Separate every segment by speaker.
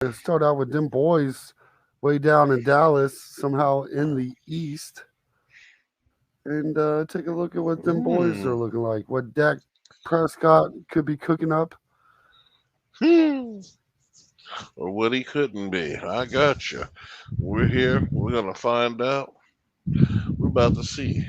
Speaker 1: to start out with them boys way down in Dallas, somehow in the East, and take a look at what them boys are
Speaker 2: Hmm.
Speaker 1: looking like. What Dak Prescott could be cooking up.
Speaker 2: Hmm. Or what he couldn't be. I got you. We're here. We're gonna find out. We're about to see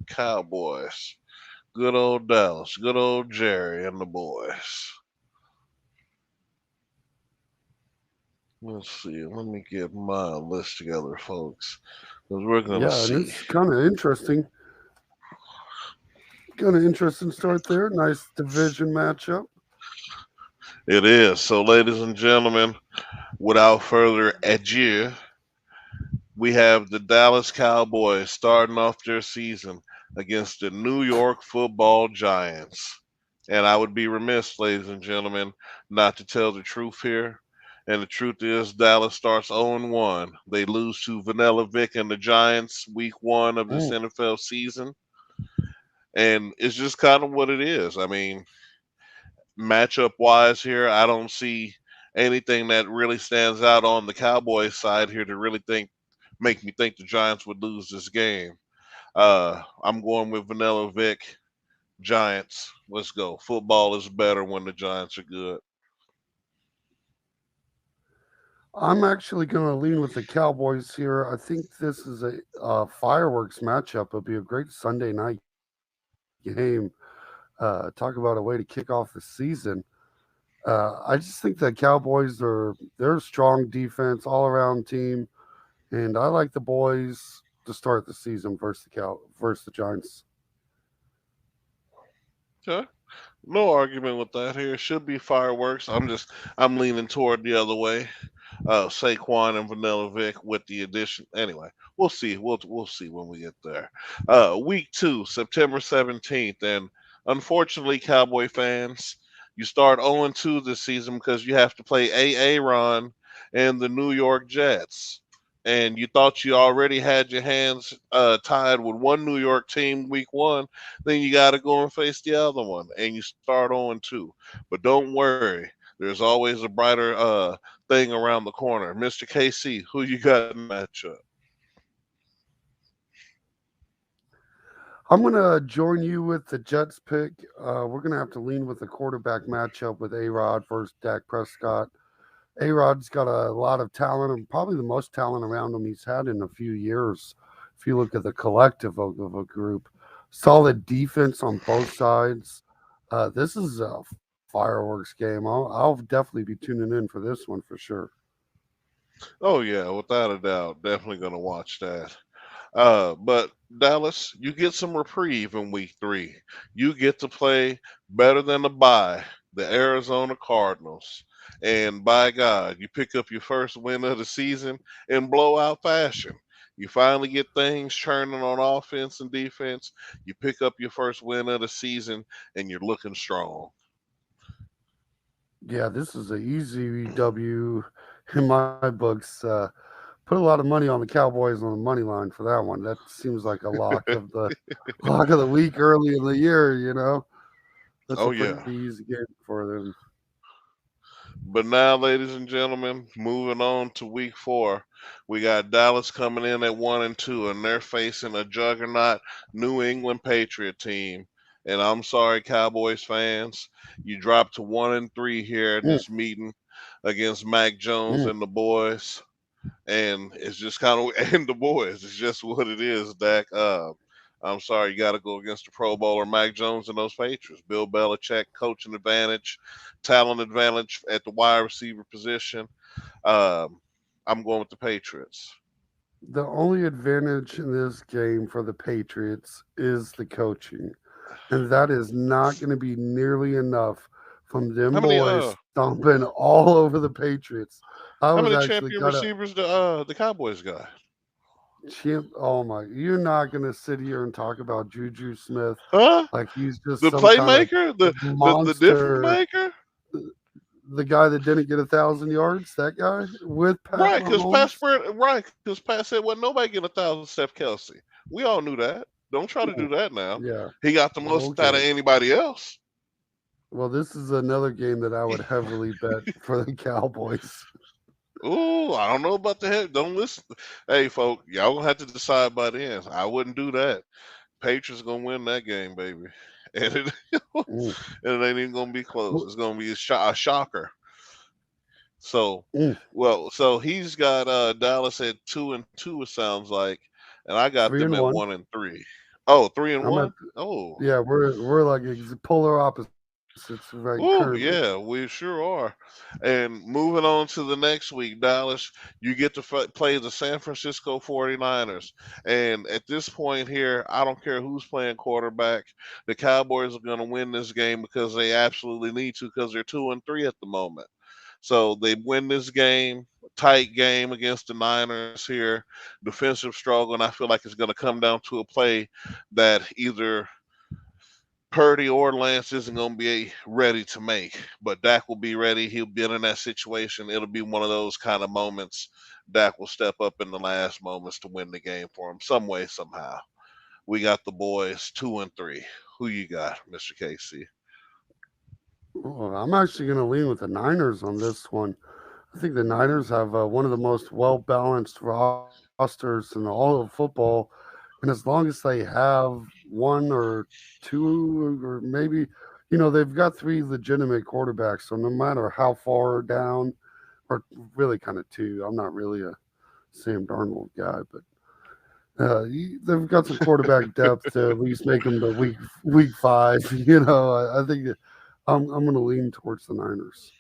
Speaker 2: Cowboys. Good old Dallas. Good old Jerry and the boys. Let's see. Let me get my list together, folks, because we're gonna
Speaker 1: Yeah, and
Speaker 2: see.
Speaker 1: it's kind of interesting. Kind of interesting start there. Nice division matchup.
Speaker 2: It is. So, ladies and gentlemen, without further ado, we have the Dallas Cowboys starting off their season against the New York Football Giants. And I would be remiss, ladies and gentlemen, not to tell the truth here. And the truth is, Dallas starts 0-1. They lose to Vanilla Vic and the Giants week one of this
Speaker 1: Mm.
Speaker 2: NFL season. And it's just kind of what it is. I mean, matchup wise here, I don't see anything that really stands out on the Cowboys side here to really make me think the Giants would lose this game. I'm going with Vanilla Vic Giants. Let's go. Football is better when the Giants are good.
Speaker 1: I'm actually going to lean with the Cowboys here. I think this is a fireworks matchup. It'll be a great Sunday night game. Talk about a way to kick off the season. I just think the Cowboys they're a strong defense, all around team, and I like the boys to start the season versus the Giants.
Speaker 2: Okay. No argument with that here. Should be fireworks. I'm leaning toward the other way. Saquon and Vanilla Vic with the addition. Anyway, we'll see. We'll see when we get there. Week two, September 17th, and unfortunately, Cowboy fans, you start 0-2 this season because you have to play Aaron and the New York Jets. And you thought you already had your hands tied with one New York team week one, then you got to go and face the other one, and you start 0-2. But don't worry, there's always a brighter thing around the corner. Mr. KC, who you got in the matchup?
Speaker 1: I'm going to join you with the Jets pick. We're going to have to lean with the quarterback matchup with A Rod versus Dak Prescott. A Rod's got a lot of talent and probably the most talent around him he's had in a few years. If you look at the collective of a group, solid defense on both sides. This is a fireworks game. I'll definitely be tuning in for this one for sure.
Speaker 2: Oh yeah, without a doubt, definitely gonna watch that. But Dallas, you get some reprieve in week three. You get to play better than the bye, the Arizona Cardinals. And by God, you pick up your first win of the season in blowout fashion. You finally get things churning on offense and defense. You pick up your first win of the season, and you're looking strong.
Speaker 1: Yeah, this is an easy W in my books. Put a lot of money on the Cowboys on the money line for that one. That seems like a lock of the week early in the year. That's a
Speaker 2: Oh
Speaker 1: pretty
Speaker 2: yeah.
Speaker 1: easy game for them.
Speaker 2: But now, ladies and gentlemen, moving on to week four, we got Dallas coming in at 1-2, and they're facing a juggernaut New England Patriot team. And I'm sorry, Cowboys fans, you dropped to 1-3 here in
Speaker 1: Mm,
Speaker 2: this meeting against Mac Jones
Speaker 1: mm.
Speaker 2: and the boys. And it's just kind of and the boys. It's just what it is, Dak. I'm sorry, you got to go against the Pro Bowler Mac Jones and those Patriots. Bill Belichick, coaching advantage, talent advantage at the wide receiver position. Um, I'm going with the Patriots.
Speaker 1: The only advantage in this game for the Patriots is the coaching, and that is not going to be nearly enough from them
Speaker 2: How many
Speaker 1: boys stomping all over the Patriots. I
Speaker 2: how
Speaker 1: was
Speaker 2: many
Speaker 1: actually
Speaker 2: champion
Speaker 1: kind of
Speaker 2: receivers the Cowboys got?
Speaker 1: champ. Oh my! You're not going to sit here and talk about Juju Smith
Speaker 2: Huh?
Speaker 1: like he's just
Speaker 2: The
Speaker 1: some kind of
Speaker 2: playmaker, the difference
Speaker 1: monster.
Speaker 2: maker.
Speaker 1: The guy that didn't get 1,000 yards, that guy with Pat
Speaker 2: Right, because Pat
Speaker 1: Mahomes.
Speaker 2: spread right, because Pat said, "Well, nobody getting 1,000 Steph Kelsey." We all knew that. Don't try to do
Speaker 1: Ooh,
Speaker 2: that now.
Speaker 1: yeah.
Speaker 2: He got the most out of
Speaker 1: Okay.
Speaker 2: anybody else.
Speaker 1: Well, this is another game that I would heavily bet for the Cowboys.
Speaker 2: Ooh, I don't know about the head. Don't listen. Hey, folk, y'all gonna have to decide by the end. I wouldn't do that. Patriots gonna win that game, baby, and it, and
Speaker 1: Mm,
Speaker 2: it ain't even gonna be close.
Speaker 1: w-
Speaker 2: It's gonna be a shocker. So,
Speaker 1: mm,
Speaker 2: so he's got Dallas at 2-2. It sounds like, and I got
Speaker 1: three
Speaker 2: them
Speaker 1: and
Speaker 2: at
Speaker 1: one.
Speaker 2: 1-3. Oh, three and
Speaker 1: I'm at
Speaker 2: one. Oh,
Speaker 1: yeah. We're like polar opposites right currently.
Speaker 2: ooh, yeah, we sure are. And moving on to the next week, Dallas, you get to play the San Francisco 49ers. And at this point here, I don't care who's playing quarterback. The Cowboys are going to win this game because they absolutely need to because they're 2-3 at the moment. So they win this game, tight game against the Niners here, defensive struggle, and I feel like it's going to come down to a play that either Purdy or Lance isn't going to be ready to make, but Dak will be ready. He'll be in that situation. It'll be one of those kind of moments. Dak will step up in the last moments to win the game for him, some way, somehow. We got the boys 2-3. Who you got, Mr. Casey?
Speaker 1: Well, I'm actually going to lean with the Niners on this one. I think the Niners have one of the most well balanced rosters in all of football. And as long as they have one or two, or maybe, they've got three legitimate quarterbacks. So no matter how far down, or really kind of two, I'm not really a Sam Darnold guy, but they've got some quarterback depth to at least make them to week five. I think that I'm going to lean towards the Niners.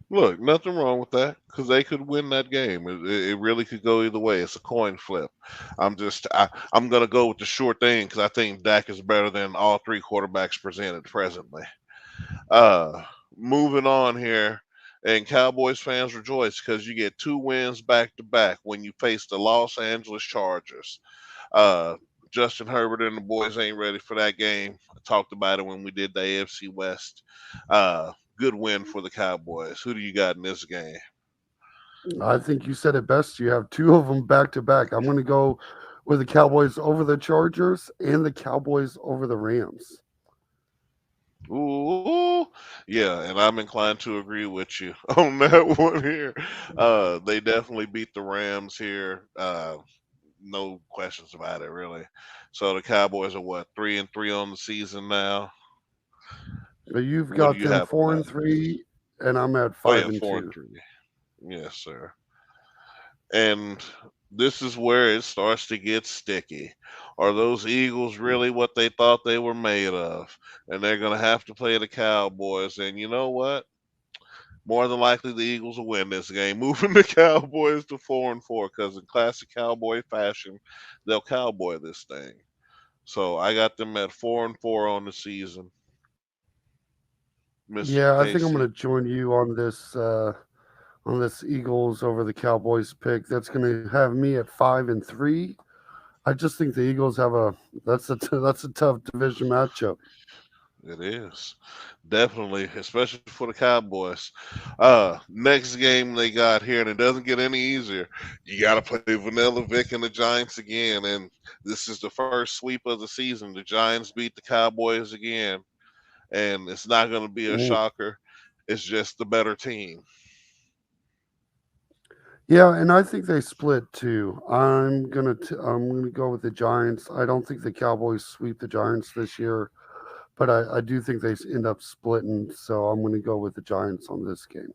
Speaker 2: Look, nothing wrong with that because they could win that game. It really could go either way. It's a coin flip. I'm gonna go with the short thing because I think Dak is better than all three quarterbacks presented presently. Uh, Moving on here, and Cowboys fans rejoice because you get two wins back to back when you face the Los Angeles Chargers. Uh, Justin Herbert and the boys ain't ready for that game. I talked about it when we did the AFC West. Good win for the Cowboys. Who do you got in this game?
Speaker 1: I think you said it best. You have two of them back to back. I'm going to go with the Cowboys over the Chargers and the Cowboys over the Rams.
Speaker 2: Ooh, yeah, and I'm inclined to agree with you on that one here. They definitely beat the Rams here. No questions about it, really. So the Cowboys are what 3-3 on the season now.
Speaker 1: But you've
Speaker 2: What do
Speaker 1: got
Speaker 2: you
Speaker 1: them
Speaker 2: have on
Speaker 1: four
Speaker 2: that?
Speaker 1: and three, and I'm at
Speaker 2: Oh
Speaker 1: five
Speaker 2: yeah,
Speaker 1: and
Speaker 2: four and
Speaker 1: two.
Speaker 2: three. Yes, sir. And this is where it starts to get sticky. Are those Eagles really what they thought they were made of? And they're going to have to play the Cowboys. And you know what? More than likely, the Eagles will win this game, moving the Cowboys to 4-4. Because in classic Cowboy fashion, they'll cowboy this thing. So I got them at 4-4 on the season, Mister
Speaker 1: Yeah, I think I'm
Speaker 2: Casey.
Speaker 1: going to join you on this Eagles over the Cowboys pick. That's going to have me at 5 and 3. I just think the Eagles have that's a tough division matchup.
Speaker 2: It is definitely, especially for the Cowboys. Next game they got here, and it doesn't get any easier. You got to play Vanilla Vic and the Giants again, and this is the first sweep of the season. The Giants beat the Cowboys again, and it's not going to be a
Speaker 1: Mm.
Speaker 2: shocker. It's just the better team.
Speaker 1: Yeah, and I think they split too. I'm gonna go with the Giants. I don't think the Cowboys sweep the Giants this year, but I do think they end up splitting. So I'm gonna go with the Giants on this game.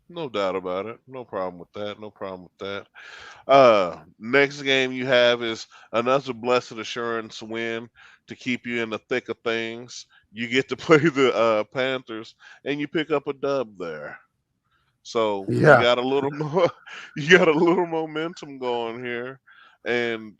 Speaker 2: No doubt about it. No problem with that. No problem with that. Next game you have is another blessed assurance win to keep you in the thick of things. You get to play the Panthers, and you pick up a dub there. So you
Speaker 1: Yeah,
Speaker 2: got a little more, you got a little momentum going here, and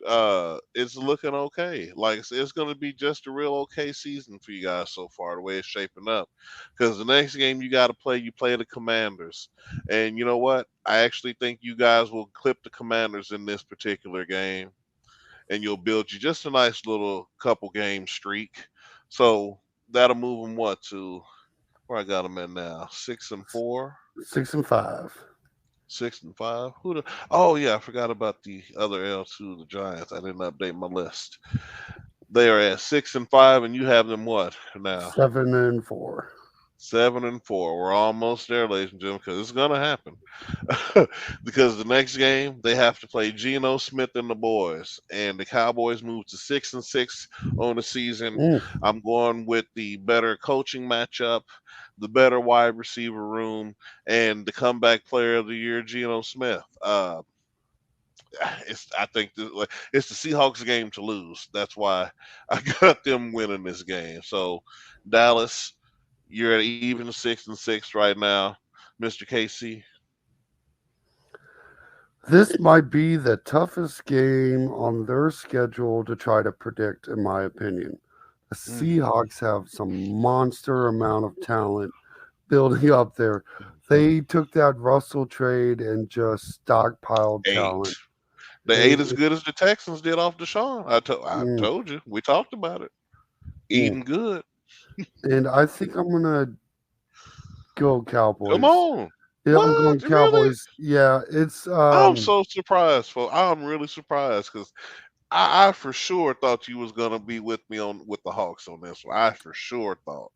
Speaker 2: it's looking okay. Like I said, it's going to be just a real okay season for you guys so far, the way it's shaping up. Because the next game you got to play, you play the Commanders, and you know what? I actually think you guys will clip the Commanders in this particular game, and you'll build you just a nice little couple game streak. So that'll move them what to where I got them in now, 6-4.
Speaker 1: 6 and 5.
Speaker 2: 6-5. Who the? Oh yeah, I forgot about the other L2, the Giants. I didn't update my list. They are at 6-5, and you have them what now?
Speaker 1: 7 and 4.
Speaker 2: 7-4. We're almost there, ladies and gentlemen, because it's gonna happen. Because the next game they have to play Geno Smith and the boys, and the Cowboys move to 6-6 on the season.
Speaker 1: Mm.
Speaker 2: I'm going with the better coaching matchup, the better wide receiver room, and the comeback player of the year, Geno Smith. I think like, it's the Seahawks game to lose. That's why I got them winning this game. So Dallas, you're at even 6-6 right now, Mr. KC.
Speaker 1: This might be the toughest game on their schedule to try to predict, in my opinion. The
Speaker 2: Mm,
Speaker 1: Seahawks have some monster amount of talent building up there. They took that Russell trade and just stockpiled
Speaker 2: eight.
Speaker 1: talent.
Speaker 2: They ate
Speaker 1: It,
Speaker 2: as
Speaker 1: it,
Speaker 2: good as the Texans did off Deshaun. I
Speaker 1: mm,
Speaker 2: told you. We talked about it.
Speaker 1: mm.
Speaker 2: Eating good.
Speaker 1: And I think I'm gonna go
Speaker 2: Come
Speaker 1: Cowboys.
Speaker 2: on.
Speaker 1: Yeah, I'm
Speaker 2: What?
Speaker 1: going
Speaker 2: Really?
Speaker 1: Cowboys. Yeah, it's
Speaker 2: I'm so surprised. I'm really surprised because I for sure thought you was gonna be with me on with the Hawks on this one. I for sure thought.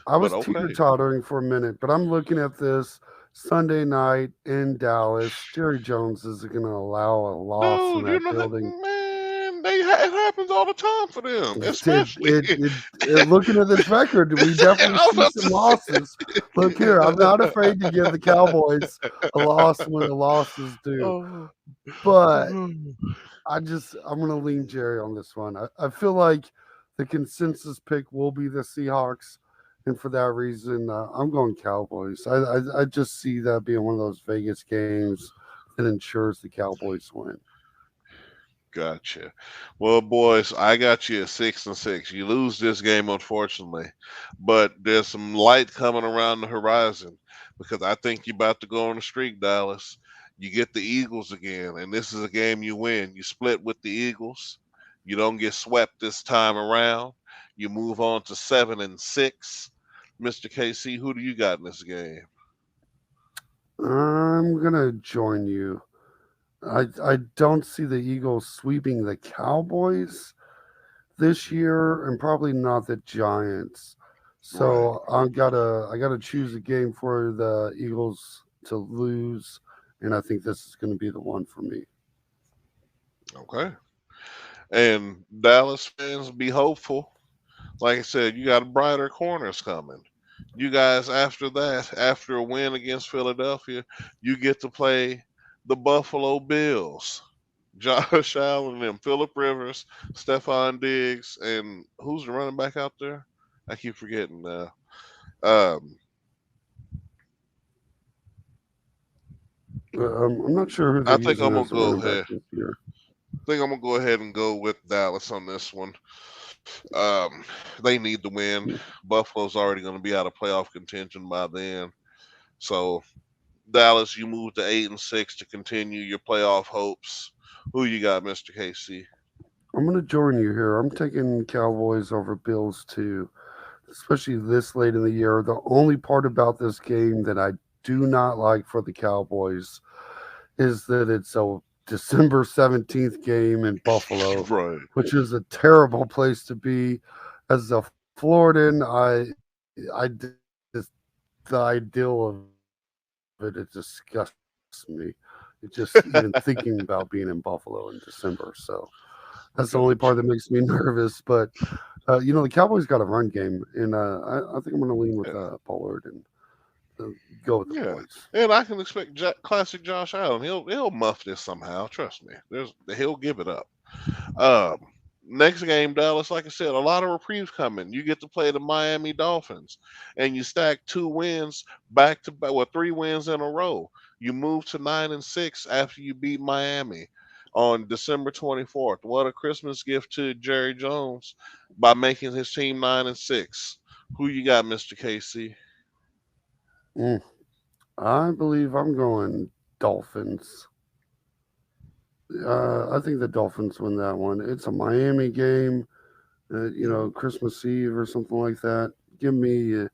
Speaker 1: I
Speaker 2: But
Speaker 1: was
Speaker 2: okay.
Speaker 1: teeter-tottering for a minute, but I'm looking at this Sunday night in Dallas. Jerry Jones isn't going to allow a loss in
Speaker 2: Dude, you
Speaker 1: that
Speaker 2: know,
Speaker 1: building.
Speaker 2: man, it happens all the time for them,
Speaker 1: It, it,
Speaker 2: especially.
Speaker 1: it, it, looking at this record, we definitely
Speaker 2: I was
Speaker 1: see
Speaker 2: about
Speaker 1: some
Speaker 2: to say.
Speaker 1: losses. Look here, I'm not afraid to give the Cowboys a loss when the loss is due,
Speaker 2: Oh.
Speaker 1: but I'm going to lean Jerry on this one. I feel like the consensus pick will be the Seahawks. And for that reason, I'm going Cowboys. I just see that being one of those Vegas games that ensures the Cowboys win.
Speaker 2: Gotcha. Well, boys, I got you at 6-6. You lose this game, unfortunately, but there's some light coming around the horizon because I think you're about to go on a streak, Dallas. You get the Eagles again, and this is a game you win. You split with the Eagles. You don't get swept this time around. You move on to 7-6. Mr. KC, who do you got in this game?
Speaker 1: I'm going to join you. I don't see the Eagles sweeping the Cowboys this year and probably not the Giants.
Speaker 2: Right.
Speaker 1: So I gotta choose a game for the Eagles to lose, and I think this is going to be the one for me.
Speaker 2: Okay. And Dallas fans, be hopeful. Like I said, you got brighter corners coming. You guys, after that, after a win against Philadelphia, you get to play the Buffalo Bills. Josh Allen and Philip Rivers, Stephon Diggs, and who's the running back out there? I keep forgetting now. Um,
Speaker 1: I'm not sure who they're
Speaker 2: I think
Speaker 1: using
Speaker 2: I'm gonna
Speaker 1: as a
Speaker 2: go
Speaker 1: running back
Speaker 2: ahead.
Speaker 1: this year.
Speaker 2: I think I'm gonna go ahead and go with Dallas on this one. They need the win. Buffalo's already gonna be out of playoff contention by then. So Dallas, you move to 8-6 to continue your playoff hopes. Who you got, Mr. KC?
Speaker 1: I'm going to join you here. I'm taking Cowboys over Bills too, especially this late in the year. The only part about this game that I do not like for the Cowboys is that it's a December 17th game in Buffalo,
Speaker 2: Right.
Speaker 1: which is a terrible place to be. As a Floridan, I just the ideal of it disgusts me. It just even thinking about being in Buffalo in December. So that's the only part
Speaker 2: Gotcha.
Speaker 1: that makes me nervous. But the Cowboys got a run game, and I think I'm going to lean with
Speaker 2: Yeah.
Speaker 1: Pollard and go with the
Speaker 2: Yeah.
Speaker 1: boys.
Speaker 2: And I can expect classic Josh Allen. He'll muff this somehow. Trust me. He'll give it up. Um, Next game, Dallas. Like I said, a lot of reprieves coming. You get to play the Miami Dolphins, and you stack 2 wins back to back. Well, 3 wins in a row. You move to 9-6 after you beat Miami on December 24th. What a Christmas gift to Jerry Jones by making his team 9-6. Who you got, Mr. KC?
Speaker 1: Mm, I believe I'm going Dolphins. I think the Dolphins win that one. It's a Miami game,
Speaker 2: Hmm.
Speaker 1: Christmas Eve or something like that. Give me the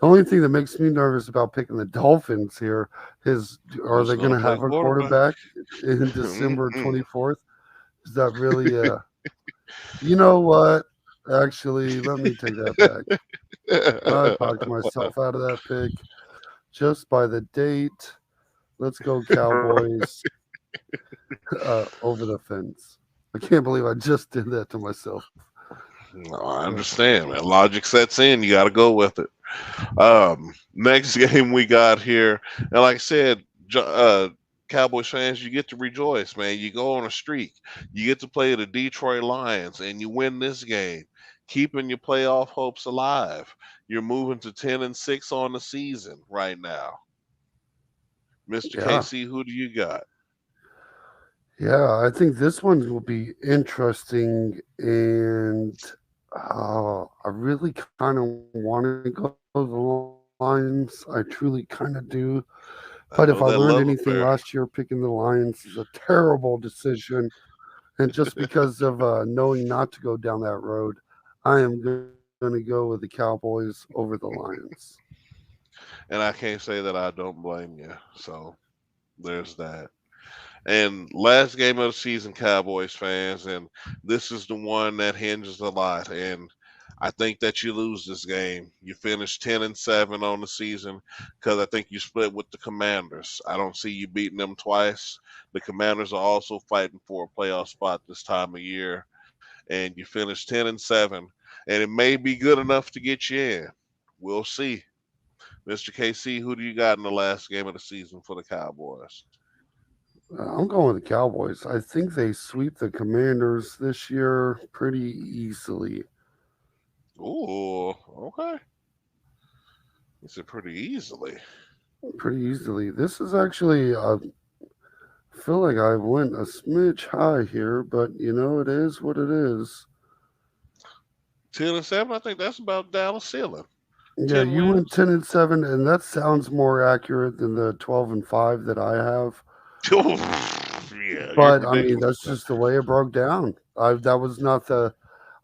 Speaker 1: only thing that makes me nervous about picking the Dolphins here is are
Speaker 2: Who's
Speaker 1: they
Speaker 2: going
Speaker 1: going
Speaker 2: to
Speaker 1: to
Speaker 2: play
Speaker 1: have a
Speaker 2: quarterback?
Speaker 1: quarterback in December
Speaker 2: Mm-mm.
Speaker 1: 24th? Is that really you know what? Actually, let me take that back. I talked myself out of that pick just by the date. Let's go Cowboys over the fence. I can't believe I just did that to myself.
Speaker 2: No, I
Speaker 1: Uh,
Speaker 2: understand, man. Logic sets in. You got to go with it. Next game we got here, and like I said, Cowboys fans, you get to rejoice, man. You go on a streak. You get to play the Detroit Lions, and you win this game, keeping your playoff hopes alive. You're moving to 10-6 on the season right now, Mister
Speaker 1: yeah,
Speaker 2: KC. Who do you got?
Speaker 1: yeah. I think this one will be interesting, and I really kind of want to go the Lions. I truly kind of do. But if I learned
Speaker 2: I know
Speaker 1: anything
Speaker 2: that
Speaker 1: last
Speaker 2: love
Speaker 1: year,
Speaker 2: affair.
Speaker 1: picking the Lions is a terrible decision. And just because of knowing not to go down that road, I am going to go with the Cowboys over the Lions.
Speaker 2: And I can't say that I don't blame you. So there's that. And last game of the season, Cowboys fans, and this is the one that hinges a lot. And I think that you lose this game. You finish 10-7 on the season because I think you split with the Commanders. I don't see you beating them twice. The Commanders are also fighting for a playoff spot this time of year, and you finish 10-7, and it may be good enough to get you in. We'll see. Mr. KC, who do you got in the last game of the season for the Cowboys?
Speaker 1: I'm going with the Cowboys. I think they sweep the Commanders this year pretty easily.
Speaker 2: Ooh, okay. He said pretty easily.
Speaker 1: Pretty easily. This is actually, I feel like I went a smidge high here, but it is what it is.
Speaker 2: 10-7, I think that's about Dallas ceiling.
Speaker 1: Yeah,
Speaker 2: 10
Speaker 1: you went
Speaker 2: wins.
Speaker 1: 10-7, and that sounds more accurate than the 12-5 that I have.
Speaker 2: Yeah, you're
Speaker 1: But I mean,
Speaker 2: ridiculous,
Speaker 1: that's
Speaker 2: man.
Speaker 1: just the way it broke down. That was not the.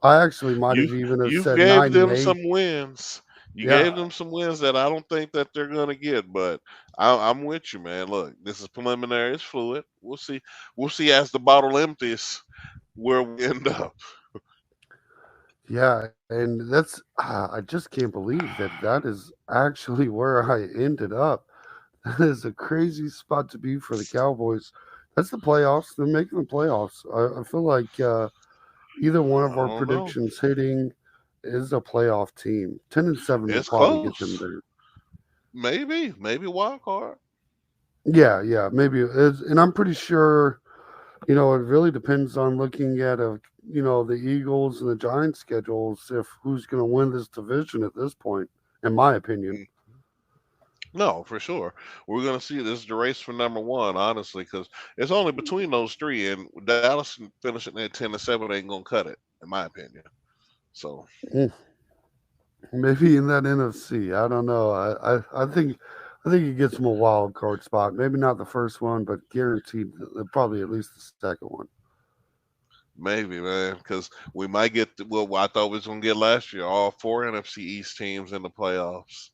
Speaker 1: I actually might
Speaker 2: You
Speaker 1: have even have
Speaker 2: you
Speaker 1: said
Speaker 2: gave
Speaker 1: nine and
Speaker 2: them
Speaker 1: eight.
Speaker 2: some wins. You
Speaker 1: Yeah,
Speaker 2: gave them some wins that I don't think that they're gonna get, but I'm with you, man. Look, this is preliminary. It's fluid. We'll see. We'll see as the bottle empties where we end up.
Speaker 1: yeah, and that's. I just can't believe that is actually where I ended up. That is a crazy spot to be for the Cowboys. That's the playoffs. They're making the playoffs. I feel like either one of
Speaker 2: I
Speaker 1: our
Speaker 2: don't know.
Speaker 1: predictions hitting is a playoff team. 10-7 will
Speaker 2: It's
Speaker 1: probably get them
Speaker 2: close.
Speaker 1: there.
Speaker 2: Maybe wild card.
Speaker 1: Yeah, yeah, maybe. And I'm pretty sure. It really depends on looking at the Eagles and the Giants schedules if who's going to win this division at this point, in my opinion.
Speaker 2: Mm, No, for sure. We're gonna see this is the race for number one, honestly, because it's only between those three, and Dallas finishing at 10-7 ain't gonna cut it, in my opinion. So
Speaker 1: Mm, maybe in that NFC, I don't know. I think he gets him a wild card spot. Maybe not the first one, but guaranteed probably at least the second one.
Speaker 2: maybe, man, because we might get what I thought we was gonna get last year, all four NFC East teams in the playoffs.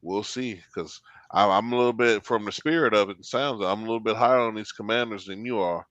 Speaker 2: We'll see, because I'm a little bit from the spirit of it. It sounds like I'm a little bit higher on these Commanders than you are.